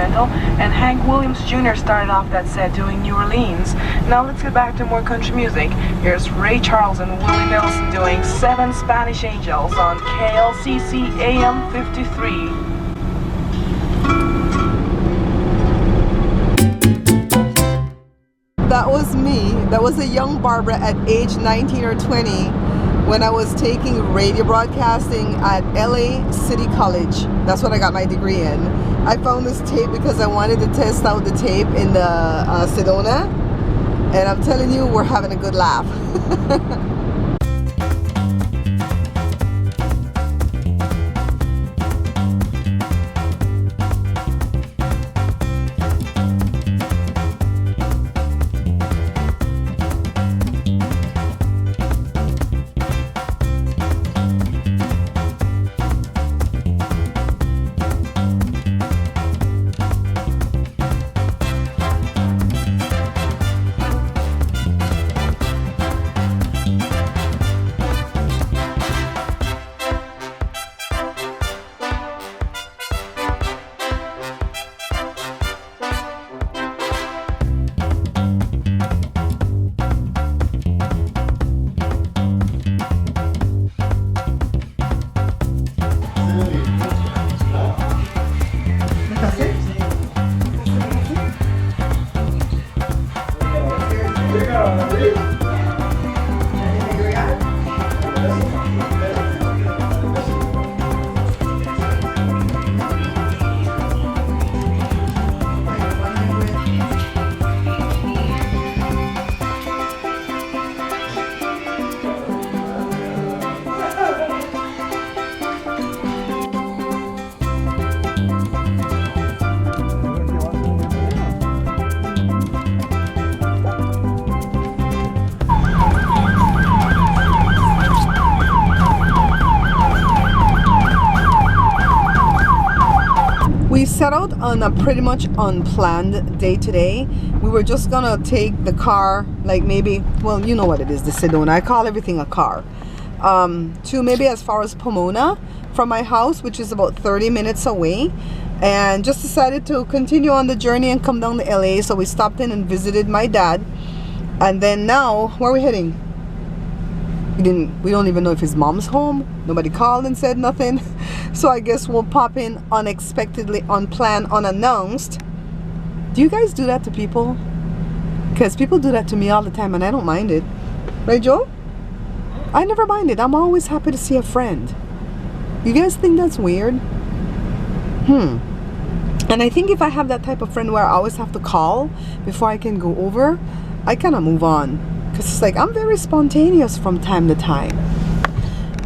instrumental, and Hank Williams Jr. started off that set doing New Orleans. Now let's get back to more country music. Here's Ray Charles and Willie Nelson doing 7 Spanish Angels on KLCC AM 53. That was me. That was a young Barbara at age 19 or 20 when I was taking radio broadcasting at LA City College. That's what I got my degree in. I found this tape because I wanted to test out the tape in the Sedona, and I'm telling you, we're having a good laugh. We set out on a pretty much unplanned day today. We were just gonna take the car, like maybe, well, you know what it is, the Sedona. I call everything a car. To maybe as far as Pomona from my house, which is about 30 minutes away. And just decided to continue on the journey and come down to LA. So we stopped in and visited my dad. And then now, where are we heading? We don't even know if his mom's home. Nobody called and said nothing. So I guess we'll pop in unexpectedly, unplanned, unannounced. Do you guys do that to people? Because people do that to me all the time and I don't mind it. Right, Joe? I never mind it. I'm always happy to see a friend. You guys think that's weird? And I think if I have that type of friend where I always have to call before I can go over, I kind of move on. Because it's like, I'm very spontaneous from time to time.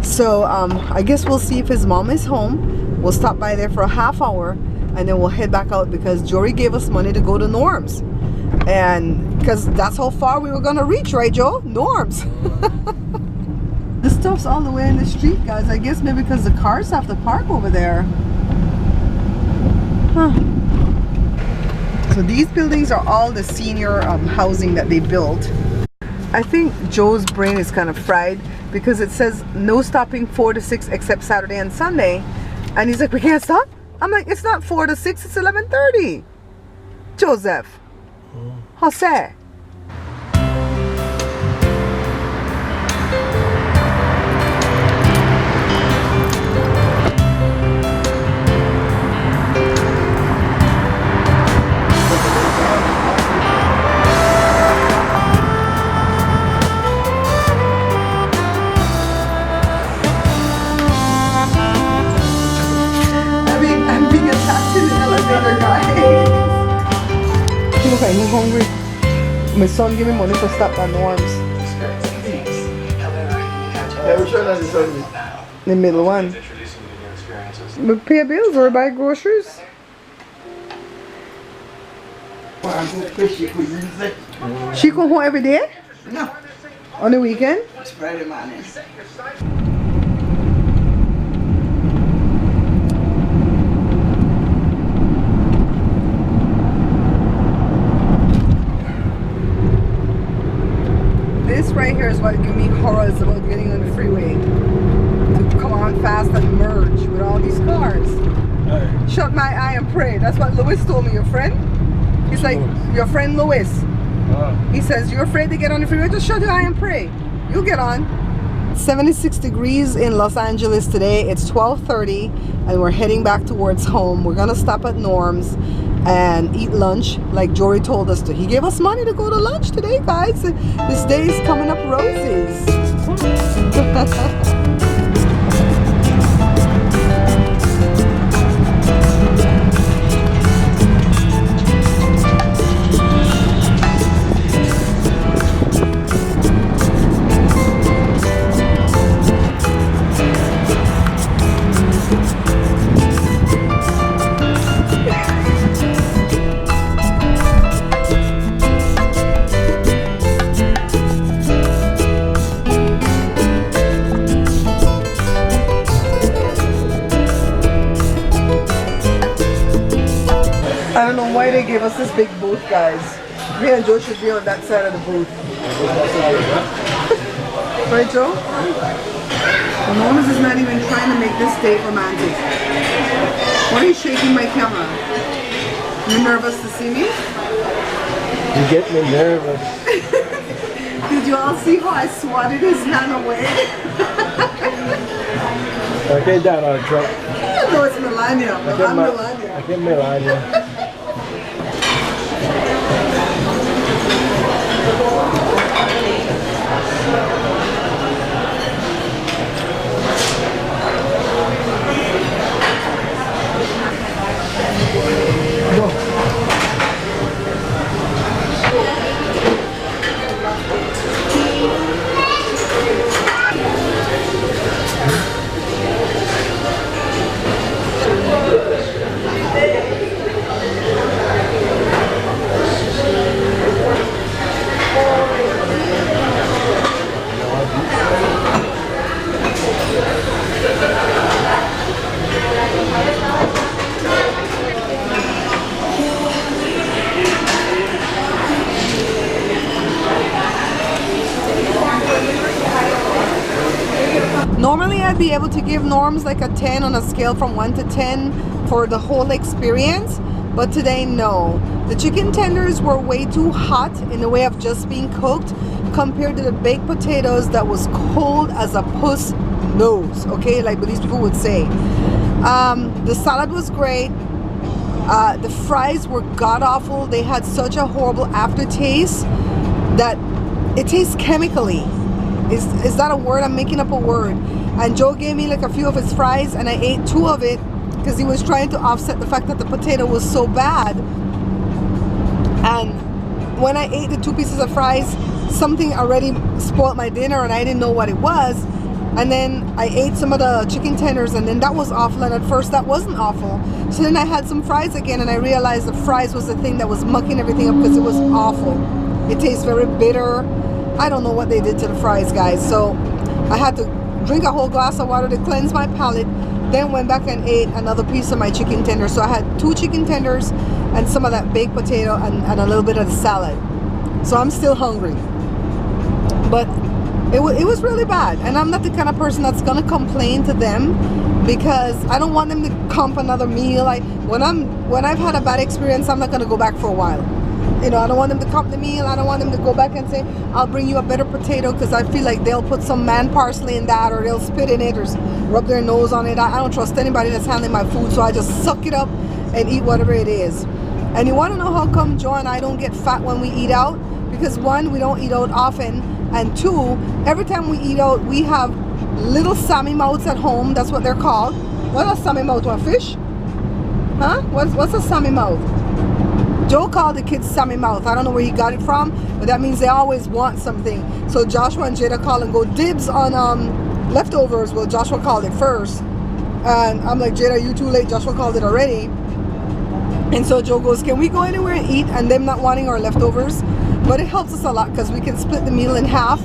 So I guess we'll see if his mom is home. We'll stop by there for a half hour and then we'll head back out because Jory gave us money to go to Norm's. And because that's how far we were going to reach, right, Joe? Norm's. This stuff's all the way in the street, guys. I guess maybe because the cars have to park over there. So these buildings are all the senior housing that they built. I think Joe's brain is kind of fried because it says no stopping 4 to 6 except Saturday and Sunday. And he's like, we can't stop? I'm like, it's not 4 to 6, it's 11:30. Joseph. Jose. He's hungry. My son gave me money to stop at Norm's. Yeah, which one is this? The middle one. We pay bills or buy groceries. She come home every day? No. On the weekend? It's Friday morning. This right here is what gives me horrors about getting on the freeway. To come on fast and merge with all these cars. Shut my eye and pray. That's what Louis told me, your friend. He's like, your friend Louis. He says, you're afraid to get on the freeway? Just shut your eye and pray. You'll get on. 76 degrees in Los Angeles today. It's 12:30 and we're heading back towards home. We're gonna stop at Norm's and eat lunch like Jory told us to. He gave us money to go to lunch today, guys. This day is coming up roses. I don't know why they gave us this big booth, guys. Me and Joe should be on that side of the booth. Right, Joe? Well, Norman is not even trying to make this date romantic. Why are you shaking my camera? You nervous to see me? You get me nervous. Did you all see how I swatted his hand away? Okay, down on the truck. No, it's Melania. I'm Melania. I get Melania. Normally I'd be able to give Norms like a 10 on a scale from 1 to 10 for the whole experience, but today no. The chicken tenders were way too hot in the way of just being cooked compared to the baked potatoes that was cold as a puss nose, okay, like these people would say. The salad was great. The fries were god-awful. They had such a horrible aftertaste that it tastes chemically. Is that a word? I'm making up a word. And Joe gave me like a few of his fries and I ate 2 of it because he was trying to offset the fact that the potato was so bad. And when I ate the 2 pieces of fries, something already spoiled my dinner and I didn't know what it was. And then I ate some of the chicken tenders and then that was awful, and at first that wasn't awful. So then I had some fries again and I realized the fries was the thing that was mucking everything up because it was awful. It tastes very bitter. I don't know what they did to the fries, guys. So I had to drink a whole glass of water to cleanse my palate, then went back and ate another piece of my chicken tender. So I had 2 chicken tenders and some of that baked potato and a little bit of the salad. So I'm still hungry. But it was really bad. And I'm not the kind of person that's going to complain to them because I don't want them to comp another meal. When I've had a bad experience, I'm not going to go back for a while. You know, I don't want them to comp the meal. I don't want them to go back and say, I'll bring you a better potato, because I feel like they'll put some man parsley in that, or they'll spit in it, or rub their nose on it. I don't trust anybody that's handling my food, so I just suck it up and eat whatever it is. And you want to know how come Joe and I don't get fat when we eat out? Because 1, we don't eat out often, and 2, every time we eat out, we have little Sammy mouths at home. That's what they're called. What's a Sammy mouth? What, fish? Huh? What's a Sammy mouth? Joe called the kids Sammy mouth. I don't know where he got it from, but that means they always want something. So Joshua and Jada call and go dibs on leftovers. Well, Joshua called it first. And I'm like, Jada, you too late. Joshua called it already. And so Joe goes, can we go anywhere and eat? And them not wanting our leftovers. But it helps us a lot because we can split the meal in half,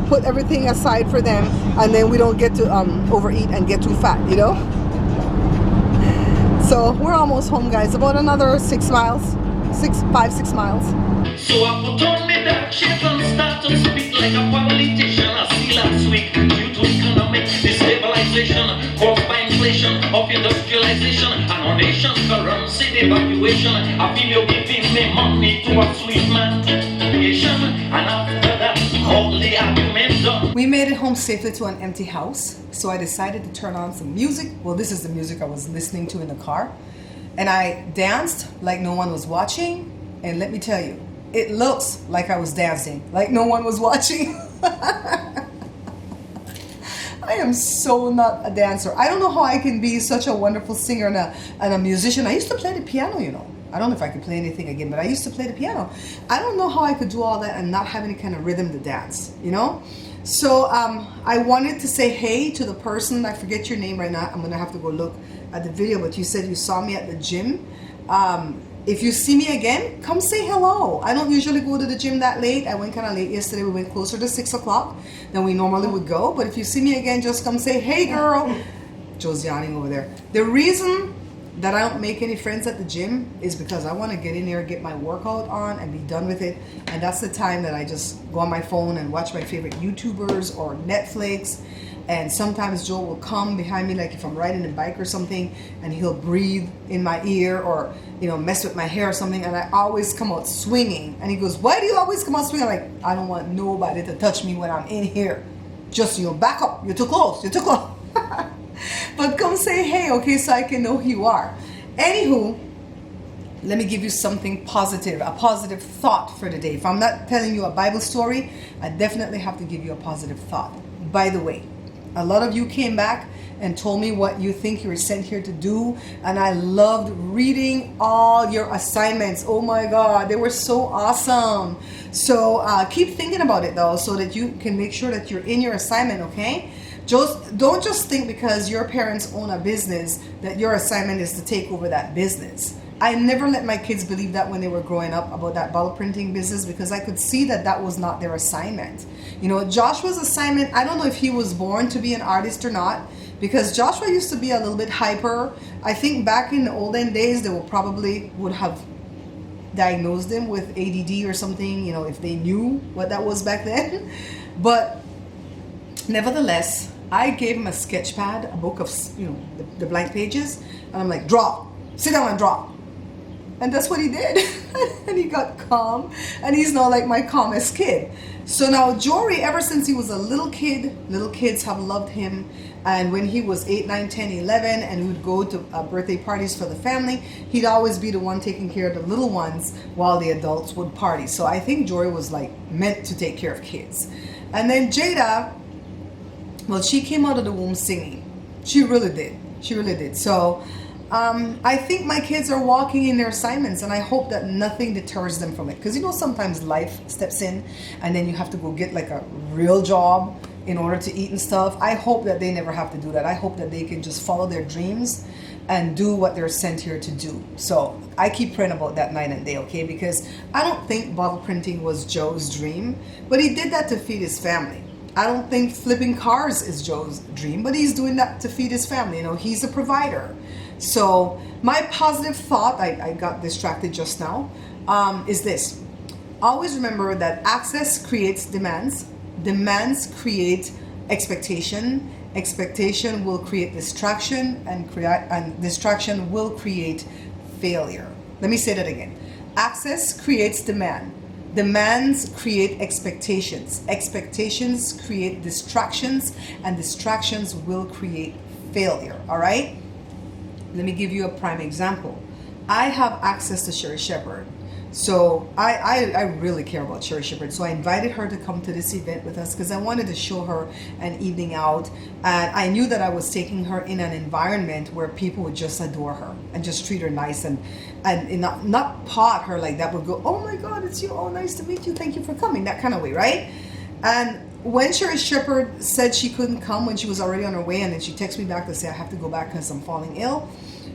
put everything aside for them, and then we don't get to overeat and get too fat, you know? So we're almost home, guys. About another 6 miles. 5-6 miles. So I put on me dark shades and start to speak like a politician. I see last week due to economic destabilization caused by inflation. legislation of industrialization and our nation's currency evacuation. I feel you're giving me money to a sweet man. And after that, all the argument done. We made it home safely to an empty house, so I decided to turn on some music. Well, this is the music I was listening to in the car. And I danced like no one was watching. And let me tell you, it looks like I was dancing like no one was watching. I am so not a dancer. I don't know how I can be such a wonderful singer and a musician. I used to play the piano, you know. I don't know if I can play anything again, but I used to play the piano. I don't know how I could do all that and not have any kind of rhythm to dance, you know? So I wanted to say hey to the person, I forget your name right now. I'm gonna have to go look at the video, but you said you saw me at the gym. If you see me again, come say hello. I don't usually go to the gym that late. I went kind of late yesterday. We went closer to 6 o'clock than we normally would go. But if you see me again, just come say, hey girl. Joe's yawning over there. The reason that I don't make any friends at the gym is because I want to get in there, get my workout on and be done with it. And that's the time that I just go on my phone and watch my favorite YouTubers or Netflix. And sometimes Joe will come behind me, like if I'm riding a bike or something, and he'll breathe in my ear or, you know, mess with my hair or something. And I always come out swinging. And he goes, why do you always come out swinging? I'm like, I don't want nobody to touch me when I'm in here. Just, you know, back up. You're too close. You're too close. But come say hey, okay, so I can know who you are. Anywho, let me give you something positive, a positive thought for the day. If I'm not telling you a Bible story, I definitely have to give you a positive thought. By the way, a lot of you came back and told me what you think you were sent here to do. And I loved reading all your assignments. Oh my God, they were so awesome. So keep thinking about it though, so that you can make sure that you're in your assignment, okay? Just don't just think because your parents own a business that your assignment is to take over that business. I never let my kids believe that when they were growing up about that bottle printing business, because I could see that that was not their assignment. You know, Joshua's assignment, I don't know if he was born to be an artist or not, because Joshua used to be a little bit hyper. I think back in the olden days, they would have diagnosed him with ADD or something, you know, if they knew what that was back then. But nevertheless, I gave him a sketch pad, a book of, you know, the blank pages, and I'm like, draw, sit down and draw. And that's what he did. And he got calm. And he's now like my calmest kid. So now Jory, ever since he was a little kid, little kids have loved him. And when he was 8, 9, 10, 11, and we would go to birthday parties for the family, he'd always be the one taking care of the little ones while the adults would party. So I think Jory was like meant to take care of kids. And then Jada, well, she came out of the womb singing. She really did. She really did. So I think my kids are walking in their assignments, and I hope that nothing deters them from it. Because, you know, sometimes life steps in and then you have to go get like a real job in order to eat and stuff. I hope that they never have to do that. I hope that they can just follow their dreams and do what they're sent here to do. So I keep praying about that night and day, okay? Because I don't think bottle printing was Joe's dream, but he did that to feed his family. I don't think flipping cars is Joe's dream, but he's doing that to feed his family. You know, he's a provider. So my positive thought, I got distracted just now, is this. Always remember that access creates demands. Demands create expectation. Expectation will create distraction, and distraction will create failure. Let me say that again. Access creates demand. Demands create expectations. Expectations create distractions, and distractions will create failure. All right? Let me give you a prime example. I have access to Sherry Shepherd. So I really care about Sherry Shepherd. So I invited her to come to this event with us because I wanted to show her an evening out. And I knew that I was taking her in an environment where people would just adore her and just treat her nice and not pot her like that, would go, oh my God, it's you. Oh, nice to meet you. Thank you for coming. That kind of way, right? And when Sherry Shepherd said she couldn't come when she was already on her way, and then she texted me back to say I have to go back because I'm falling ill,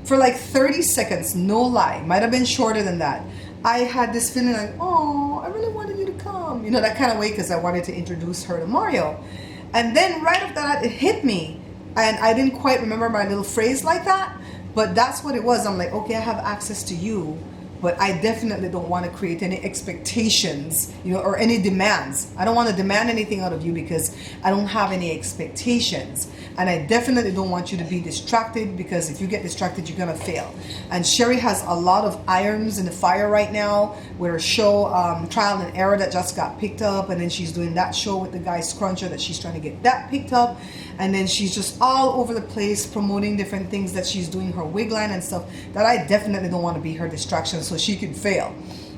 for like 30 seconds, no lie, might have been shorter than that, I had this feeling like, oh, I really wanted you to come. You know, that kind of way, because I wanted to introduce her to Mario. And then right after that, it hit me. And I didn't quite remember my little phrase like that, but that's what it was. I'm like, okay, I have access to you. but I definitely don't want to create any expectations, or any demands. I don't want to demand anything out of you because I don't have any expectations. And I definitely don't want you to be distracted, because if you get distracted, you're going to fail. And Sherry has a lot of irons in the fire right now with her show, Trial and Error, that just got picked up. And then she's doing that show with the guy Scruncher that she's trying to get that picked up. And then she's just all over the place promoting different things that she's doing, her wig line and stuff, that I definitely don't want to be her distraction so she could fail.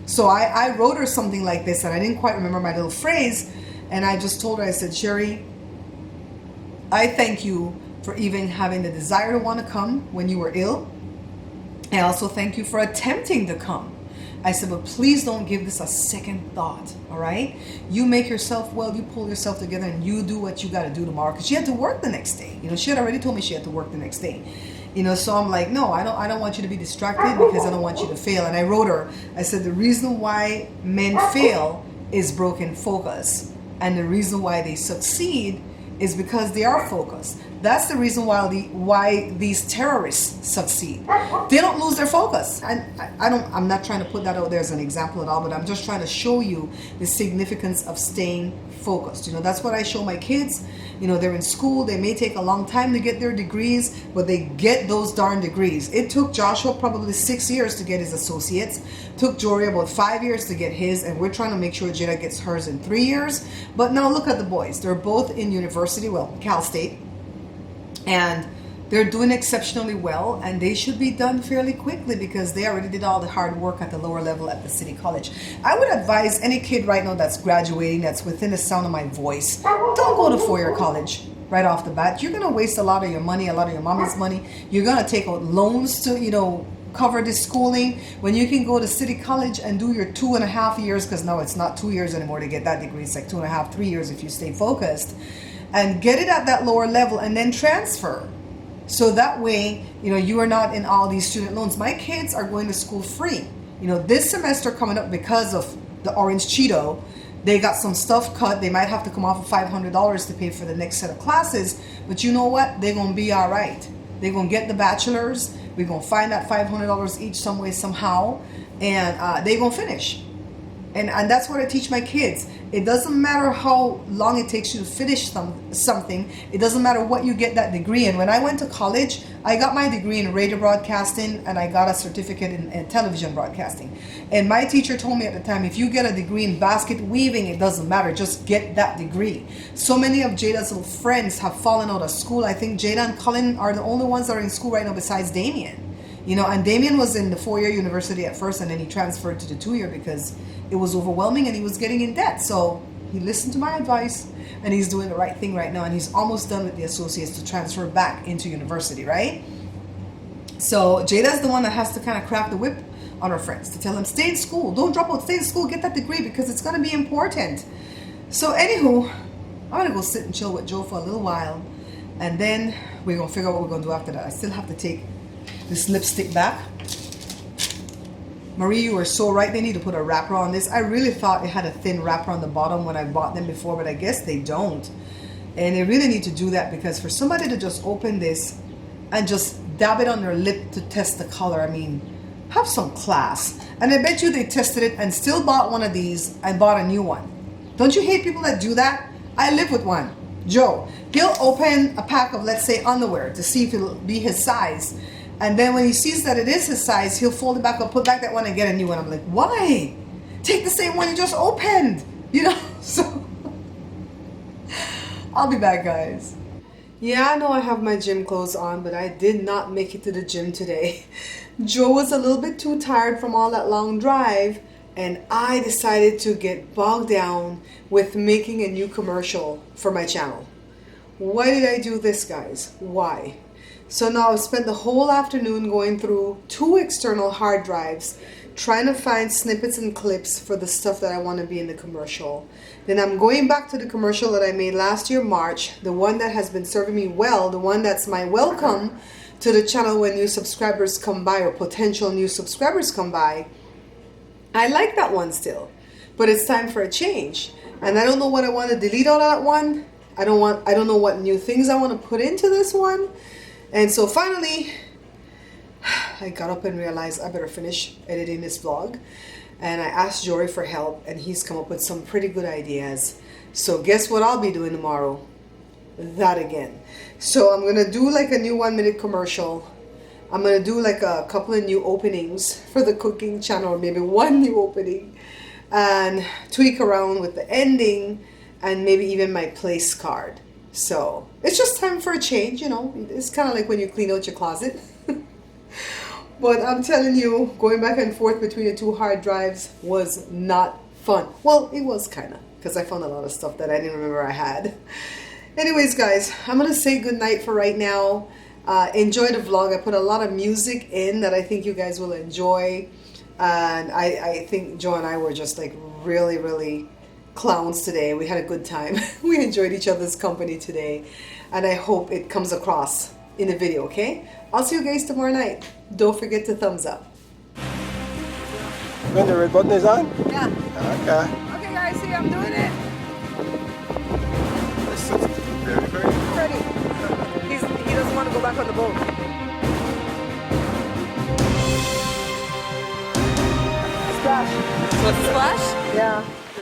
So I wrote her something like this, and I didn't quite remember my little phrase. And I just told her, I said, Sherry, I thank you for even having the desire to want to come when you were ill. I also thank you for attempting to come. I said, but please don't give this a second thought, all right? You make yourself well, you pull yourself together, and you do what you got to do tomorrow. Because she had to work the next day. She had already told me she had to work the next day. So I'm like, no, I don't want you to be distracted, because I don't want you to fail. And I wrote her, I said, the reason why men fail is broken focus. And the reason why they succeed is because they are focused. That's the reason why these terrorists succeed. They don't lose their focus. And I'm not trying to put that out there as an example at all, but I'm just trying to show you the significance of staying focused. That's what I show my kids. They're in school. They may take a long time to get their degrees, but they get those darn degrees. It took Joshua probably 6 years to get his associates. Took Jory about 5 years to get his, and we're trying to make sure Jada gets hers in 3 years. But now look at the boys. They're both in university, Cal State, and they're doing exceptionally well, and they should be done fairly quickly because they already did all the hard work at the lower level at the city college. I would advise any kid right now that's graduating, that's within the sound of my voice, don't go to four-year college right off the bat. You're going to waste a lot of your money, a lot of your mama's money. You're going to take out loans to, cover this schooling, when you can go to city college and do your 2.5 years, because now it's not 2 years anymore to get that degree. It's like 2.5, 3 years if you stay focused, and get it at that lower level and then transfer. So that way, you are not in all these student loans. My kids are going to school free. This semester coming up, because of the Orange Cheeto, they got some stuff cut. They might have to come off of $500 to pay for the next set of classes. But you know what? They're going to be all right. They're going to get the bachelor's. We're going to find that $500 each some way, somehow. And they're going to finish. And that's what I teach my kids. It doesn't matter how long it takes you to finish something. It doesn't matter what you get that degree in. When I went to college, I got my degree in radio broadcasting, and I got a certificate in television broadcasting. And my teacher told me at the time, if you get a degree in basket weaving, it doesn't matter. Just get that degree. So many of Jada's little friends have fallen out of school. I think Jada and Colin are the only ones that are in school right now besides Damien. And Damien was in the 4-year university at first, and then he transferred to the 2-year because it was overwhelming and he was getting in debt. So he listened to my advice, and he's doing the right thing right now, and he's almost done with the associates to transfer back into university, right? So Jada's the one that has to kind of crack the whip on her friends to tell them, stay in school, don't drop out, stay in school, get that degree because it's going to be important. So anywho, I'm going to go sit and chill with Joe for a little while, and then we're going to figure out what we're going to do after that. I still have to take this lipstick back. Marie, you were so right. They need to put a wrapper on this. I really thought it had a thin wrapper on the bottom when I bought them before, but I guess they don't. And they really need to do that, because for somebody to just open this and just dab it on their lip to test the color, I mean, have some class. And I bet you they tested it and still bought one of these and bought a new one. Don't you hate people that do that? I live with one, Joe. He'll open a pack of, let's say, underwear to see if it'll be his size. And then when he sees that it is his size, he'll fold it back up, put back that one, and get a new one. I'm like, why? Take the same one you just opened. So I'll be back, guys. Yeah, I know I have my gym clothes on, but I did not make it to the gym today. Joe was a little bit too tired from all that long drive, and I decided to get bogged down with making a new commercial for my channel. Why did I do this, guys? Why? So now I've spent the whole afternoon going through 2 external hard drives, trying to find snippets and clips for the stuff that I want to be in the commercial. Then I'm going back to the commercial that I made last year, March, the one that has been serving me well, the one that's my welcome to the channel when new subscribers come by, or potential new subscribers come by. I like that one still, but it's time for a change. And I don't know what I want to delete out of that one. I don't know what new things I want to put into this one. And so finally, I got up and realized I better finish editing this vlog. And I asked Jory for help, and he's come up with some pretty good ideas. So guess what I'll be doing tomorrow? That again. So I'm gonna do like a new 1-minute commercial. I'm gonna do like a couple of new openings for the cooking channel, or maybe one new opening, and tweak around with the ending and maybe even my place card. So it's just time for a change, you know. It's kind of like when you clean out your closet. But I'm telling you, going back and forth between the two hard drives was not fun. Well, it was kind of, because I found a lot of stuff that I didn't remember I had. Anyways, guys, I'm going to say goodnight for right now. Enjoy the vlog. I put a lot of music in that I think you guys will enjoy. And I think Joe and I were just like really, really clowns today. We had a good time. We enjoyed each other's company today. And I hope it comes across in the video, okay? I'll see you guys tomorrow night. Don't forget to thumbs up. When the red button is on? Yeah. Okay. Okay, guys, see, I'm doing it. Ready. He doesn't want to go back on the boat. Splash. What's the splash? Yeah.